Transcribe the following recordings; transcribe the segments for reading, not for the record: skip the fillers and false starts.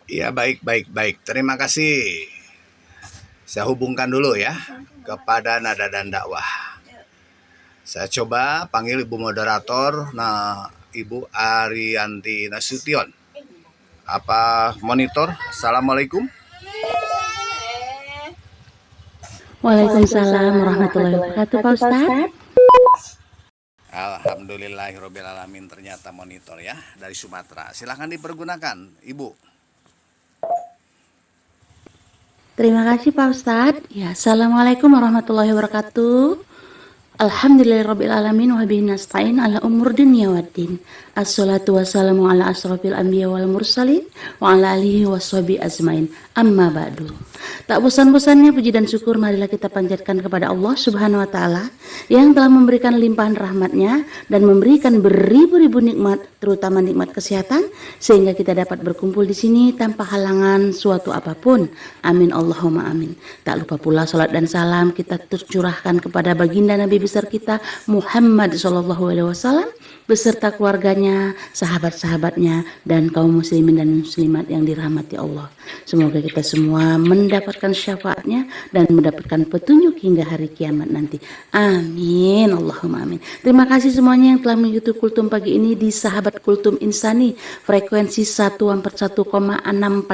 Iya, baik. Terima kasih. Saya hubungkan dulu ya kepada Nada dan Dakwah. Saya coba panggil Ibu Moderator, Ibu Arianti Nasution. Apa monitor? Assalamualaikum. Waalaikumsalam warahmatullahi wabarakatuh, Pak Ustadz. Alhamdulillahirrabbilalamin, ternyata monitor ya dari Sumatera. Silahkan dipergunakan, Ibu. Terima kasih Pak Ustadz. Ya, Assalamualaikum warahmatullahi wabarakatuh. Alhamdulillahirrabbilalamin wa bihi nasta'in ala umur dunya waddin. Assalatu wassalamu ala asrafil anbiya wal mursalin wa ala alihi washabi azmain. Amma ba'du. Tak bosan-bosannya puji dan syukur marilah kita panjatkan kepada Allah Subhanahu wa taala yang telah memberikan limpahan rahmatnya dan memberikan beribu-ribu nikmat, terutama nikmat kesehatan, sehingga kita dapat berkumpul di sini tanpa halangan suatu apapun. Amin Allahumma amin. Tak lupa pula salat dan salam kita tercurahkan kepada baginda Nabi besar kita Muhammad SAW beserta keluarganya, sahabat-sahabatnya, dan kaum muslimin dan muslimat yang dirahmati Allah. Semoga kita semua mendapatkan syafaatnya dan mendapatkan petunjuk hingga hari kiamat nanti. Amin Allahumma amin. Terima kasih semuanya yang telah mengikuti kultum pagi ini di Sahabat Kultum Insani frekuensi 141,640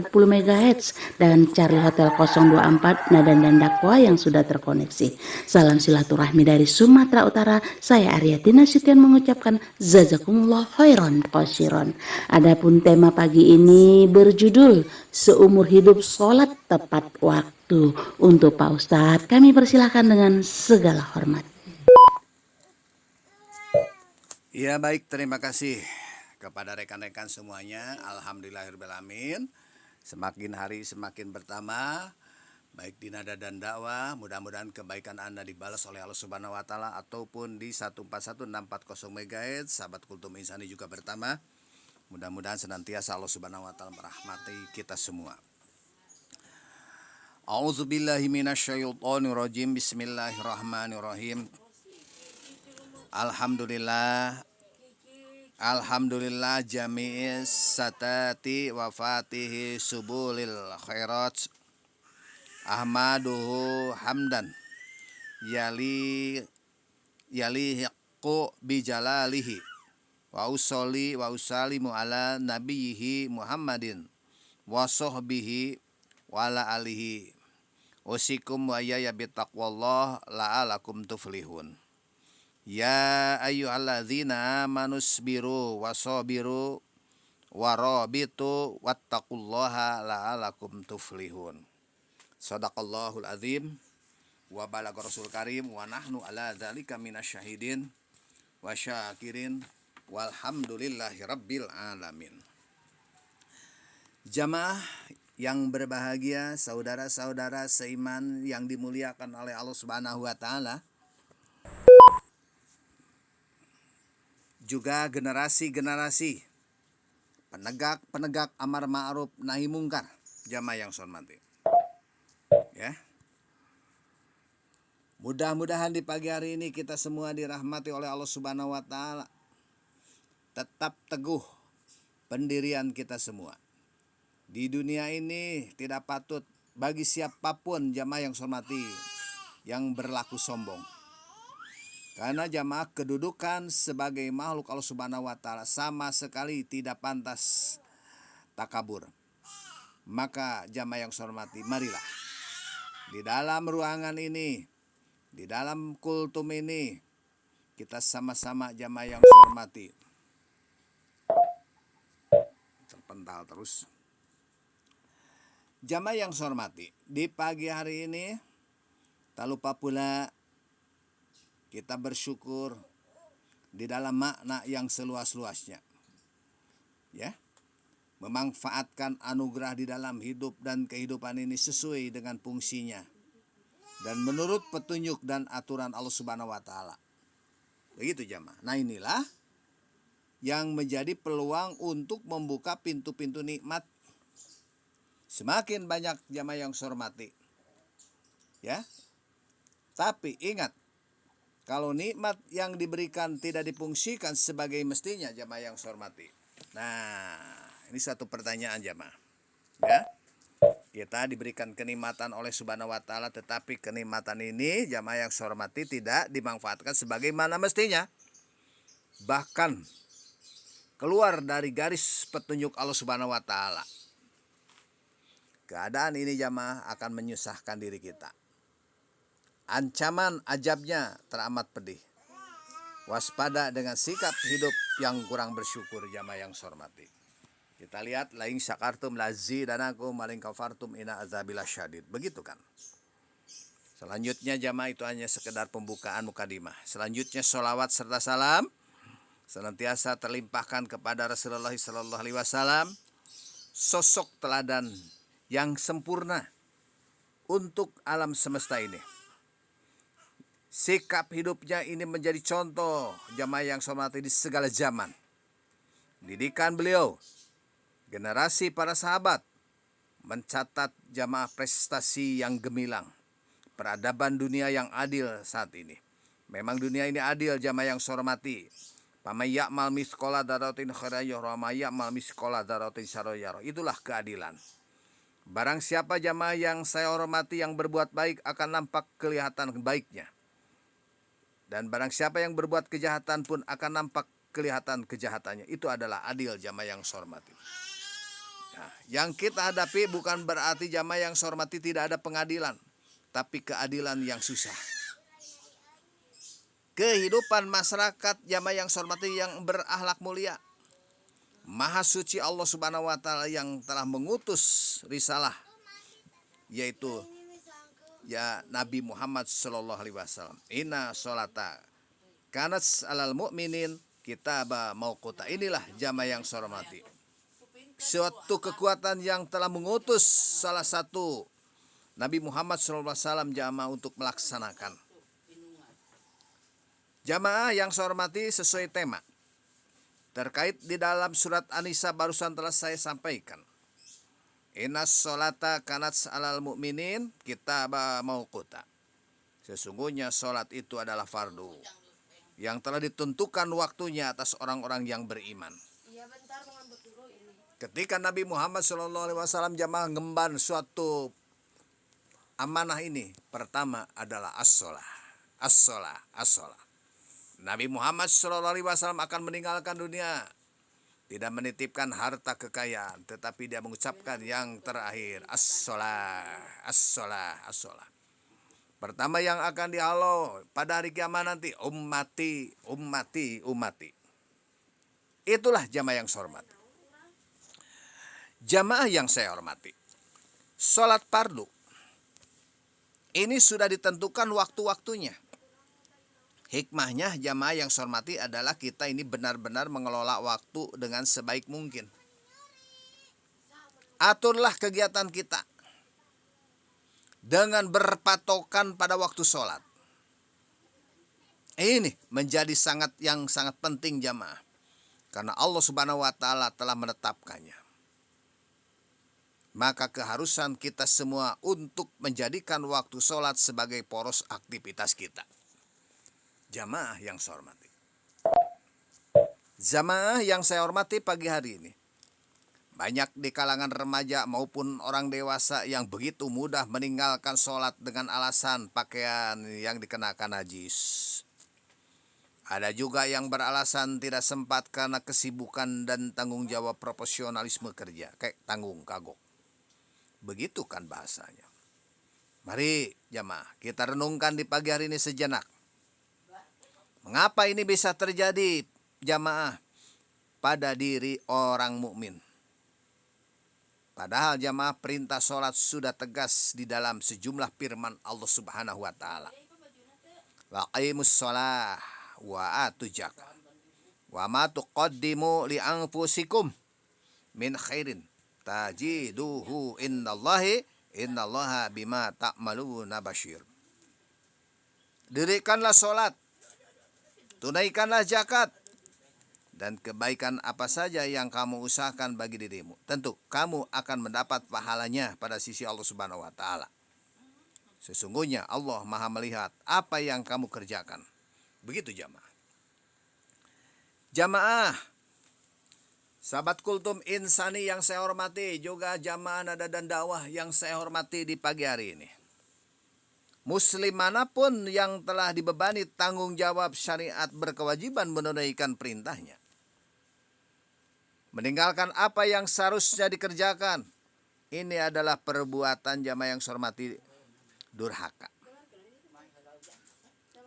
MHz dan Charlie Hotel 024 Nada dan Dakwah yang sudah terkoneksi. Salam silaturahmi dari Sumatera Utara. Saya Arianti Nasution mengucapkan jazakumullah khairan qasiron. Adapun tema pagi ini berjudul Seumur Hidup Sholat Tepat Waktu. Untuk Pak Ustadz kami persilahkan dengan segala hormat. Ya baik, terima kasih kepada rekan-rekan semuanya. Alhamdulillahirrahmanirrahim. Semakin hari semakin bertambah baik di Nada dan Dakwah. Mudah-mudahan kebaikan Anda dibalas oleh Allah Subhanahu wa taala ataupun di 141640 MHz. Sahabat Kultum Insani juga bertambah. Mudah-mudahan senantiasa Allah Subhanahu wa taala merahmati kita semua. A'udzubillahi minasyaitonirrajim. Bismillahirrahmanirrahim. Alhamdulillah jami'is satati wa fatihi subulil khairat. Ahmaduhu hamdan yalihiqu bijalalihi wa usolli wa usalimu ala nabiyhi Muhammadin wa sahbihi wa ala alihi usikum wa ya bitaqwallah la'alakum tuflihun. Ya ayyuhalladzina amanusbiru wasabiru warabitu wattaqullaha la'alakum tuflihun. Shadaqallahul azim wa balagha rasul karim wa nahnu ala dzalika minasyahidin wa syakirin walhamdulillahi rabbil alamin. Jamaah yang berbahagia, saudara-saudara seiman yang dimuliakan oleh Allah Subhanahu wa taala, juga generasi-generasi penegak amar ma'ruf nahi mungkar, jamaah yang saya hormati. Ya. Mudah-mudahan di pagi hari ini kita semua dirahmati oleh Allah Subhanahu wa taala. Tetap teguh pendirian kita semua. Di dunia ini tidak patut bagi siapapun jamaah yang saya hormati yang berlaku sombong. Karena jamaah kedudukan sebagai makhluk Allah Subhanahu wa taala sama sekali tidak pantas takabur. Maka jamaah yang saya hormati, marilah di dalam ruangan ini, di dalam kultum ini, kita sama-sama jamaah yang saya hormati. Terpental terus. Jamaah yang saya hormati, di pagi hari ini tak lupa pula kita bersyukur di dalam makna yang seluas-luasnya. Ya. Memanfaatkan anugerah di dalam hidup dan kehidupan ini sesuai dengan fungsinya dan menurut petunjuk dan aturan Allah Subhanahu wa taala. Begitu jamaah. Nah, inilah yang menjadi peluang untuk membuka pintu-pintu nikmat. Semakin banyak jamaah yang saya hormati. Ya. Tapi ingat, kalau nikmat yang diberikan tidak difungsikan sebagai mestinya jamaah yang saya hormati. Nah, Ini satu pertanyaan jamaah. Ya. Kita diberikan kenikmatan oleh Subhanahu wa taala, tetapi kenikmatan ini jamaah yang saya hormati tidak dimanfaatkan sebagaimana mestinya. Bahkan keluar dari garis petunjuk Allah Subhanahu wa taala. Keadaan ini jamaah akan menyusahkan diri kita. Ancaman ajabnya teramat pedih. Waspada dengan sikap hidup yang kurang bersyukur jamaah yang saya hormati. Kita lihat lain syakartum lazidanakum maling kafartum ina azabillah syadid. Begitu kan? Selanjutnya jamaah itu hanya sekedar pembukaan mukadimah. Selanjutnya sholawat serta salam senantiasa terlimpahkan kepada Rasulullah sallallahu alaihi wasallam, sosok teladan yang sempurna untuk alam semesta ini. Sikap hidupnya ini menjadi contoh jamaah yang saya hormati di segala zaman. Didikan beliau, generasi para sahabat mencatat jamaah prestasi yang gemilang, peradaban dunia yang adil saat ini. Memang dunia ini adil jamaah yang saya hormati. Pamay ya'mal misqala dzarratin khairan yarah wa may ya'mal misqala dzarratin syarran yarah. Itulah keadilan. Barang siapa jamaah yang saya hormati yang berbuat baik akan nampak kelihatan baiknya. Dan barang siapa yang berbuat kejahatan pun akan nampak kelihatan kejahatannya. Itu adalah adil jamaah yang saya hormati. Nah, yang kita hadapi bukan berarti jamaah yang saya hormati tidak ada pengadilan, tapi keadilan yang susah. Kehidupan masyarakat jamaah yang saya hormati yang berakhlak mulia. Maha suci Allah Subhanahu wa taala yang telah mengutus risalah, yaitu ya Nabi Muhammad sallallahu alaihi wasallam. Inna sholata kanat alal mu'minin kitaba mauquta. Inilah jamaah yang saya hormati. Suatu kekuatan yang telah mengutus salah satu Nabi Muhammad sallallahu alaihi wasallam jamaah untuk melaksanakan. Jamaah yang saya hormati sesuai tema terkait di dalam surat An-Nisa barusan telah saya sampaikan. Innas sholata kanat alal mu'minin kitaba mauquta. Sesungguhnya sholat itu adalah fardu yang telah ditentukan waktunya atas orang-orang yang beriman. Ketika Nabi Muhammad SAW jamaah ngemban suatu amanah ini, pertama adalah as-sholah. As-sholah, as-sholah. Nabi Muhammad SAW akan meninggalkan dunia, tidak menitipkan harta kekayaan, tetapi dia mengucapkan yang terakhir, as-sholah, as-sholah, as-sholah. Pertama yang akan dihalau pada hari kiamat nanti, ummati, ummati, ummati. Itulah jamaah yang saya hormati. Jamaah yang saya hormati, sholat fardu ini sudah ditentukan waktu-waktunya. Hikmahnya jamaah yang saya hormati adalah kita ini benar-benar mengelola waktu dengan sebaik mungkin. Aturlah kegiatan kita dengan berpatokan pada waktu sholat. Ini menjadi sangat penting jamaah. Karena Allah Subhanahu wa taala telah menetapkannya. Maka keharusan kita semua untuk menjadikan waktu sholat sebagai poros aktivitas kita. Jamaah yang saya hormati. Jamaah yang saya hormati pagi hari ini. Banyak di kalangan remaja maupun orang dewasa yang begitu mudah meninggalkan sholat dengan alasan pakaian yang dikenakan najis. Ada juga yang beralasan tidak sempat karena kesibukan dan tanggung jawab profesionalisme kerja. Kayak tanggung kagok. Begitu kan bahasanya. Mari jamaah kita renungkan di pagi hari ini sejenak. Mengapa ini bisa terjadi jamaah pada diri orang mukmin? Padahal jamaah perintah sholat sudah tegas di dalam sejumlah firman Allah Subhanahu wa taala. Waqimus sholah wa atuz zakah. Wa ma tuqaddimu li anfusikum min khairin tajiduhu innallaha bima ta'maluna basyir. Dirikanlah sholat, tunaikanlah zakat, dan kebaikan apa saja yang kamu usahakan bagi dirimu. Tentu kamu akan mendapat pahalanya pada sisi Allah Subhanahu wa taala. Sesungguhnya Allah Maha melihat apa yang kamu kerjakan. Begitu jamaah. Jamaah Sahabat Kultum Insani yang saya hormati, juga jamaah nada dan dakwah yang saya hormati di pagi hari ini. Muslim manapun yang telah dibebani tanggung jawab syariat berkewajiban menunaikan perintahnya. Meninggalkan apa yang seharusnya dikerjakan. Ini adalah perbuatan jamaah yang saya hormati durhaka.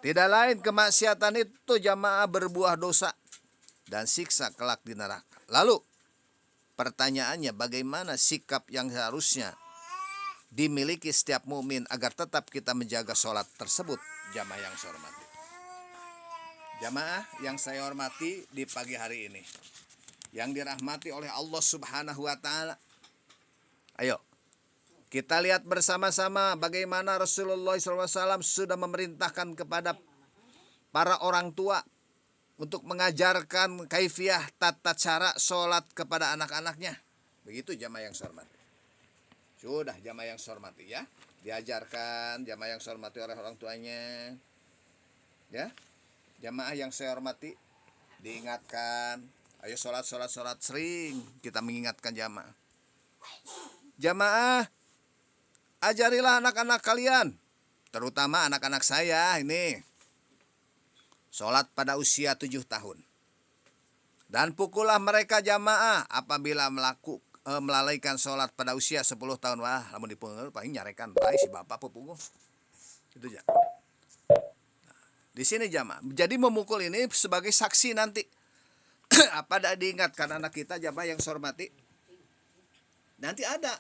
Tidak lain kemaksiatan itu jamaah berbuah dosa dan siksa kelak di neraka. Lalu pertanyaannya, bagaimana sikap yang harusnya dimiliki setiap mukmin agar tetap kita menjaga sholat tersebut, jamaah yang saya hormati. Jamaah yang saya hormati di pagi hari ini, yang dirahmati oleh Allah Subhanahu wa Ta'ala. Ayo, kita lihat bersama-sama bagaimana Rasulullah SAW sudah memerintahkan kepada para orang tua untuk mengajarkan kaifiah tata cara sholat kepada anak-anaknya. Begitu jamaah yang saya hormati. Sudah jamaah yang saya hormati ya. Diajarkan jamaah yang saya hormati oleh orang tuanya. Ya. Jamaah yang saya hormati, diingatkan. Ayo sholat sering kita mengingatkan jamaah. Jamaah, ajarilah anak-anak kalian, terutama anak-anak saya ini, sholat pada usia 7 tahun. Dan pukullah mereka jamaah apabila melalaikan sholat pada usia 10 tahun. Wah, lamun dipungul paling nyarekan baik si bapak pupungul. Itu aja. Di sini jamaah. Jadi memukul ini sebagai saksi nanti. Apa dah diingatkan anak kita jamaah yang saya hormati? Nanti ada.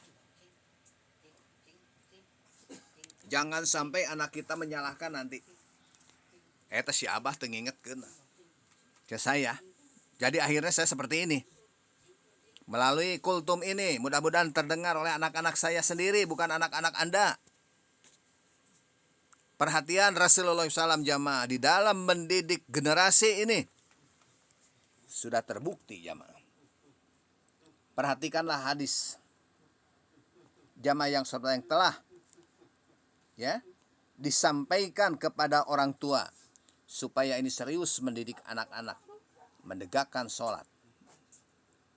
Jangan sampai anak kita menyalahkan nanti. Eta si abah tengingetkeun ke saya. Jadi akhirnya saya seperti ini. Melalui kultum ini mudah-mudahan terdengar oleh anak-anak saya sendiri, bukan anak-anak Anda. Perhatian Rasulullah SAW jamaah di dalam mendidik generasi ini sudah terbukti jamaah. Perhatikanlah hadis jamaah yang telah ya disampaikan kepada orang tua supaya ini serius mendidik anak-anak menegakkan sholat.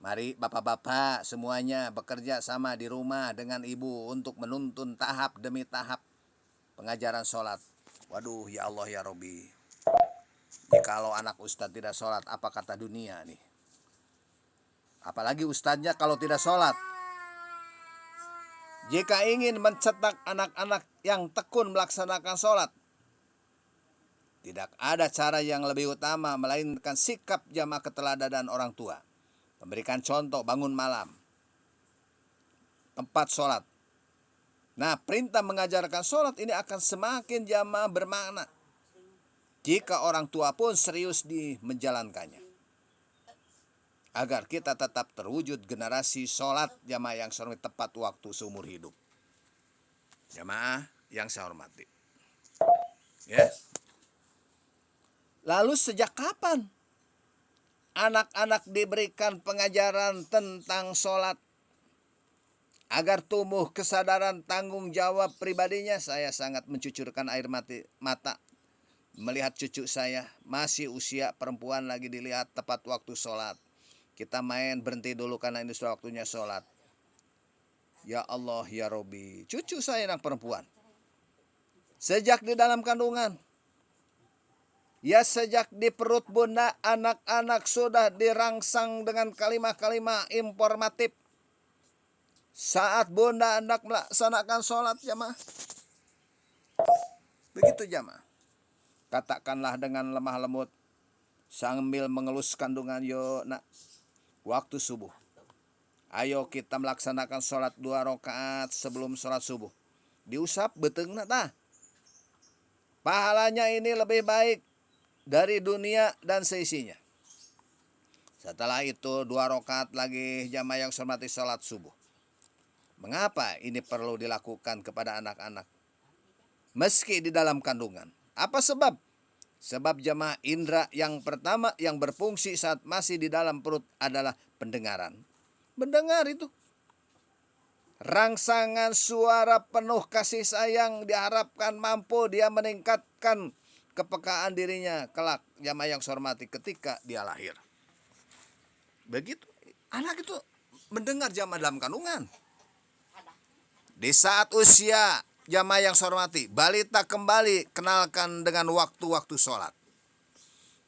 Mari bapak-bapak semuanya bekerja sama di rumah dengan ibu untuk menuntun tahap demi tahap pengajaran sholat. Waduh, ya Allah ya Robbi. Jikalau anak ustadz tidak sholat, apa kata dunia nih? Apalagi ustadznya kalau tidak sholat. Jika ingin mencetak anak-anak yang tekun melaksanakan sholat, tidak ada cara yang lebih utama melainkan sikap jamaah keteladanan orang tua. Memberikan contoh bangun malam, tempat sholat. Nah, perintah mengajarkan sholat ini akan semakin jamaah bermakna jika orang tua pun serius di menjalankannya. Agar kita tetap terwujud generasi sholat jamaah yang saya hormati tepat waktu seumur hidup. Jamaah yang saya hormati. Ya. Lalu sejak kapan anak-anak diberikan pengajaran tentang sholat? Agar tumbuh kesadaran tanggung jawab pribadinya, saya sangat mencucurkan air mata melihat cucu saya masih usia perempuan lagi dilihat tepat waktu sholat. Kita main berhenti dulu karena ini sudah waktunya sholat. Ya Allah ya Robbi, cucu saya anak perempuan. Sejak di dalam kandungan, ya sejak di perut bunda, anak-anak sudah dirangsang dengan kalimat-kalimat informatif. Saat bunda hendak melaksanakan sholat jamaah. Begitu jamaah. Katakanlah dengan lemah lembut sambil mengelus kandungan, yo nak, waktu subuh. Ayo kita melaksanakan sholat 2 rakaat sebelum sholat subuh. Diusap beteungna tah. Pahalanya ini lebih baik dari dunia dan seisinya. Setelah itu 2 rakaat lagi jamaah yang hormati sholat subuh. Mengapa ini perlu dilakukan kepada anak-anak? Meski di dalam kandungan. Apa sebab? Sebab jamaah indera yang pertama yang berfungsi saat masih di dalam perut adalah pendengaran. Mendengar itu. Rangsangan suara penuh kasih sayang diharapkan mampu dia meningkatkan kepekaan dirinya kelak jamaah yang hormati ketika dia lahir. Begitu Anak itu mendengar jamaah dalam kandungan. Di saat usia jamaah yang saya hormati, balita kembali, kenalkan dengan waktu-waktu sholat.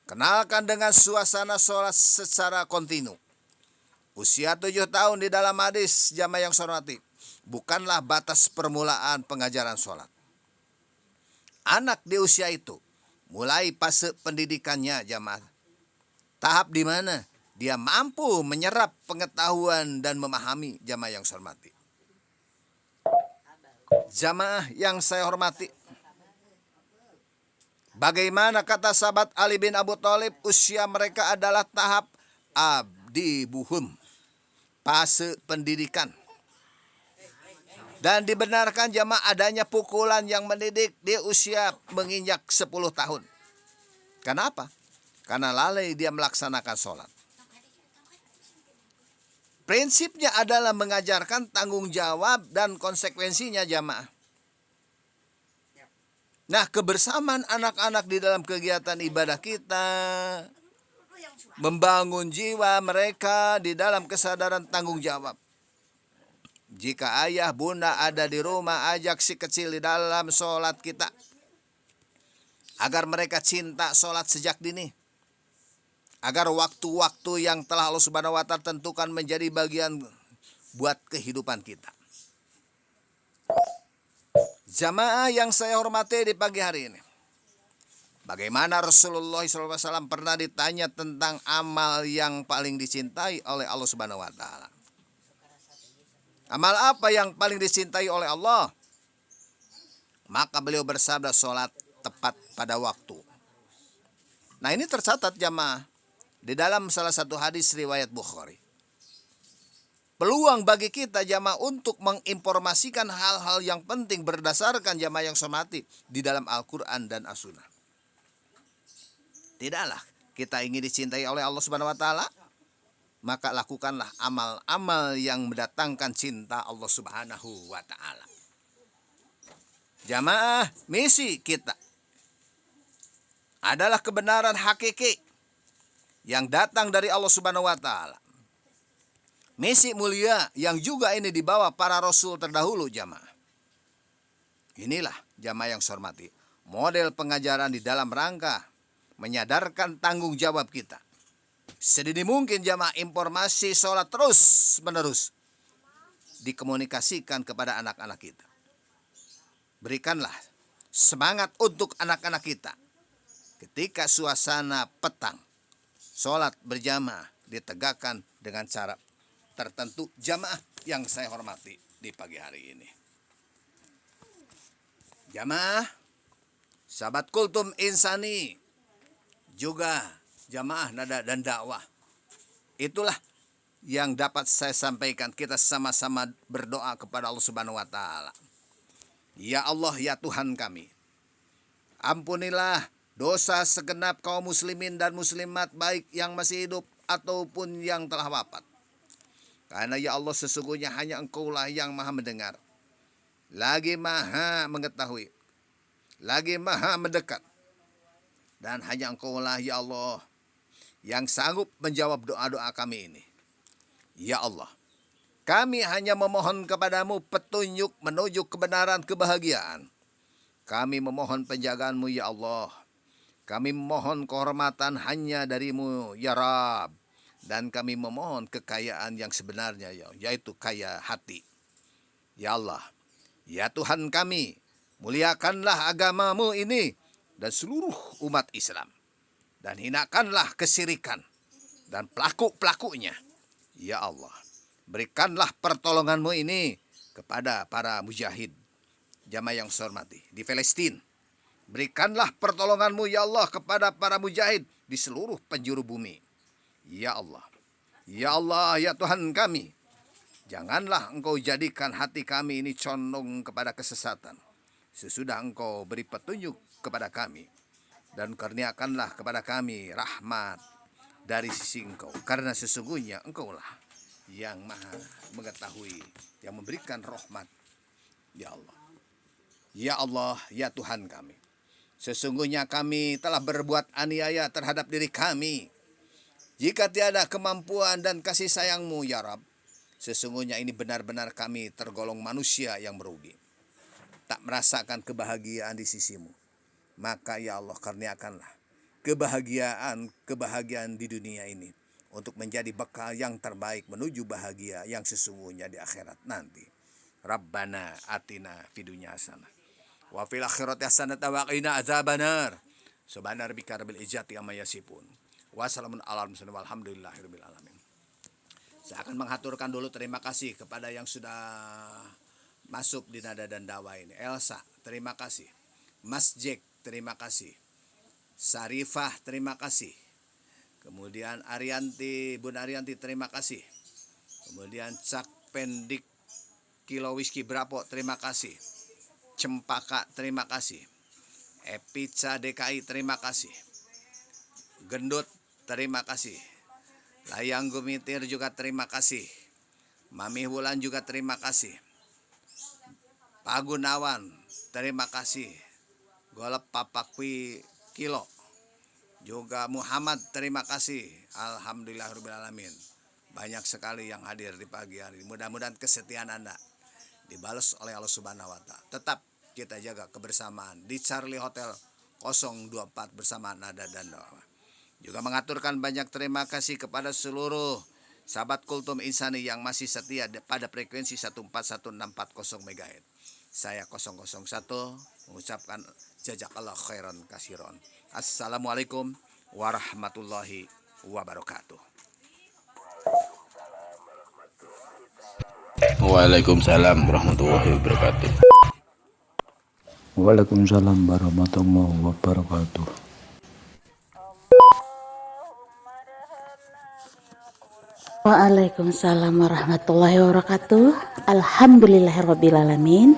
Kenalkan dengan suasana sholat secara kontinu. Usia 7 tahun di dalam hadis jamaah yang saya hormati, bukanlah batas permulaan pengajaran sholat. Anak di usia itu mulai fase pendidikannya jamaah. Tahap di mana dia mampu menyerap pengetahuan dan memahami jamaah yang saya hormati. Jamaah yang saya hormati, bagaimana kata sahabat Ali bin Abu Thalib, usia mereka adalah tahap abdi buhum, fase pendidikan. Dan dibenarkan jamaah adanya pukulan yang mendidik di usia menginjak 10 tahun. Kenapa? Karena lalai dia melaksanakan sholat. Prinsipnya adalah mengajarkan tanggung jawab dan konsekuensinya jamaah. Nah, kebersamaan anak-anak di dalam kegiatan ibadah kita, membangun jiwa mereka di dalam kesadaran tanggung jawab. Jika ayah bunda ada di rumah, ajak si kecil di dalam sholat kita, agar mereka cinta sholat sejak dini. Agar waktu-waktu yang telah Allah Subhanahu wa Ta'ala tentukan menjadi bagian buat kehidupan kita. Jamaah yang saya hormati di pagi hari ini, bagaimana Rasulullah SAW pernah ditanya tentang amal yang paling dicintai oleh Allah Subhanahu wa Ta'ala. Amal apa yang paling dicintai oleh Allah? Maka beliau bersabda, sholat tepat pada waktu. Nah, ini tercatat jamaah di dalam salah satu hadis riwayat Bukhari. Peluang bagi kita jamaah untuk menginformasikan hal-hal yang penting berdasarkan jamaah yang semati di dalam Al-Quran dan As-Sunnah. Tidaklah kita ingin dicintai oleh Allah Subhanahu wa Ta'ala, maka lakukanlah amal-amal yang mendatangkan cinta Allah Subhanahu wa Ta'ala. Jamaah, misi kita adalah kebenaran hakiki yang datang dari Allah Subhanahu wa Ta'ala. Misi mulia yang juga ini dibawa para rasul terdahulu jamaah. Inilah jamaah yang saya hormati, model pengajaran di dalam rangka menyadarkan tanggung jawab kita. Sedini mungkin jamaah informasi sholat terus menerus dikomunikasikan kepada anak-anak kita. Berikanlah semangat untuk anak-anak kita ketika suasana petang, sholat berjamaah ditegakkan dengan cara tertentu jamaah yang saya hormati di pagi hari ini. Jamaah, sahabat kultum insani, juga jamaah nada dan dakwah. Itulah yang dapat saya sampaikan. Kita sama-sama berdoa kepada Allah Subhanahu wa Ta'ala. Ya Allah, ya Tuhan kami, ampunilah dosa segenap kaum muslimin dan muslimat, baik yang masih hidup ataupun yang telah wafat. Karena ya Allah, sesungguhnya hanya Engkaulah yang maha mendengar, lagi maha mengetahui, lagi maha mendekat. Dan hanya Engkaulah ya Allah yang sanggup menjawab doa-doa kami ini. Ya Allah, kami hanya memohon kepadamu petunjuk menuju kebenaran kebahagiaan. Kami memohon penjagaanmu ya Allah. Kami memohon kehormatan hanya darimu ya Rabb. Dan kami memohon kekayaan yang sebenarnya, yaitu kaya hati. Ya Allah, ya Tuhan kami, muliakanlah agamamu ini dan seluruh umat Islam. Dan hinakanlah kesyirikan dan pelaku-pelakunya. Ya Allah, berikanlah pertolonganmu ini kepada para mujahid, jamaah yang saya hormati, di Palestina. Berikanlah pertolonganmu ya Allah kepada para mujahid di seluruh penjuru bumi. Ya Allah, ya Tuhan kami, janganlah Engkau jadikan hati kami ini condong kepada kesesatan. Sesudah Engkau beri petunjuk kepada kami, dan kurniakanlah kepada kami rahmat dari sisi Engkau. Karena sesungguhnya Engkaulah yang maha mengetahui, yang memberikan rahmat. Ya Allah, ya Tuhan kami, sesungguhnya kami telah berbuat aniaya terhadap diri kami. Jika tiada kemampuan dan kasih sayang-Mu ya Rabb, sesungguhnya ini benar-benar kami tergolong manusia yang merugi, tak merasakan kebahagiaan di sisi-Mu. Maka ya Allah, karuniakanlah kebahagiaan di dunia ini untuk menjadi bekal yang terbaik menuju bahagia yang sesungguhnya di akhirat nanti. Rabbana atina fid dunya hasanah wa fil akhirati hasanah wa qina adzabannar. Subhana rabbika rabbil izzati amma yasifun. Wassalamun ala mursalin walhamdulillahirabbil alamin. Saya akan mengaturkan dulu terima kasih kepada yang sudah masuk di nada dan dakwah ini. Elsa, terima kasih. Mas Jack, terima kasih. Sarifah, terima kasih. Kemudian Bun Arianti, terima kasih. Kemudian Cak Pendik Kilo Whisky Brapo, terima kasih. Cempaka, terima kasih. Epica DKI, terima kasih. Gendut, terima kasih. Layang Gumitir juga terima kasih. Mami Wulan juga terima kasih. Pak Gunawan, terima kasih. Golep Papakwi Kilo juga Muhammad, terima kasih. Alhamdulillahirrahmanirrahim. Banyak sekali yang hadir di pagi hari. Mudah-mudahan kesetiaan Anda dibalas oleh Allah Subhanahu wa Ta'ala. Tetap kita jaga kebersamaan di Charlie Hotel 024 bersama Nada dan Dakwah. Juga mengaturkan banyak terima kasih kepada seluruh sahabat Kultum Insani yang masih setia pada frekuensi 141640 MHz. Saya 001 mengucapkan jazakallah khairan kasiron. Assalamualaikum warahmatullahi wabarakatuh. Waalaikumsalam warahmatullahi wabarakatuh. Waalaikumsalam warahmatullahi wabarakatuh. Waalaikumsalam warahmatullahi wabarakatuh. Alhamdulillahirrabbilalamin.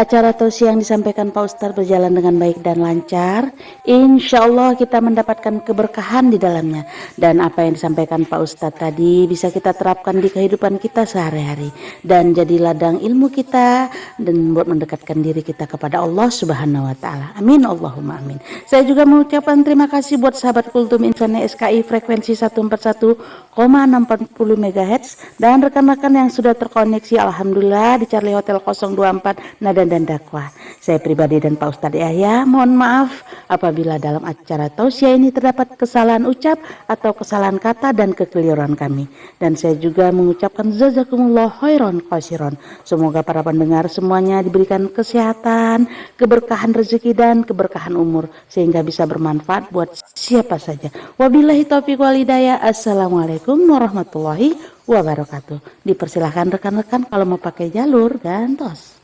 Acara tausiah yang disampaikan Pak Ustadz berjalan dengan baik dan lancar. Insya Allah kita mendapatkan keberkahan di dalamnya. Dan apa yang disampaikan Pak Ustadz tadi bisa kita terapkan di kehidupan kita sehari-hari. Dan jadi ladang ilmu kita dan buat mendekatkan diri kita kepada Allah Subhanahu wa Ta'ala. Amin Allahumma amin. Saya juga mengucapkan terima kasih buat sahabat Kultum Insani SKI frekuensi 141,640 MHz dan rekan-rekan yang sudah terkoneksi alhamdulillah di Charlie Hotel 024 Nada dan Dakwah. Saya pribadi dan Pak Ustadz Yahya mohon maaf apabila dalam acara tausiah ini terdapat kesalahan ucap atau kesalahan kata dan kekeliruan kami. Dan saya juga mengucapkan jazakumullah khairan qasiron. Semoga para pendengar semuanya diberikan kesehatan, keberkahan rezeki dan keberkahan umur sehingga bisa bermanfaat buat siapa saja. Wabillahi taufiq wal hidayah. Assalamualaikum warahmatullahi wabarakatuh. Dipersilahkan rekan-rekan kalau mau pakai jalur gantos.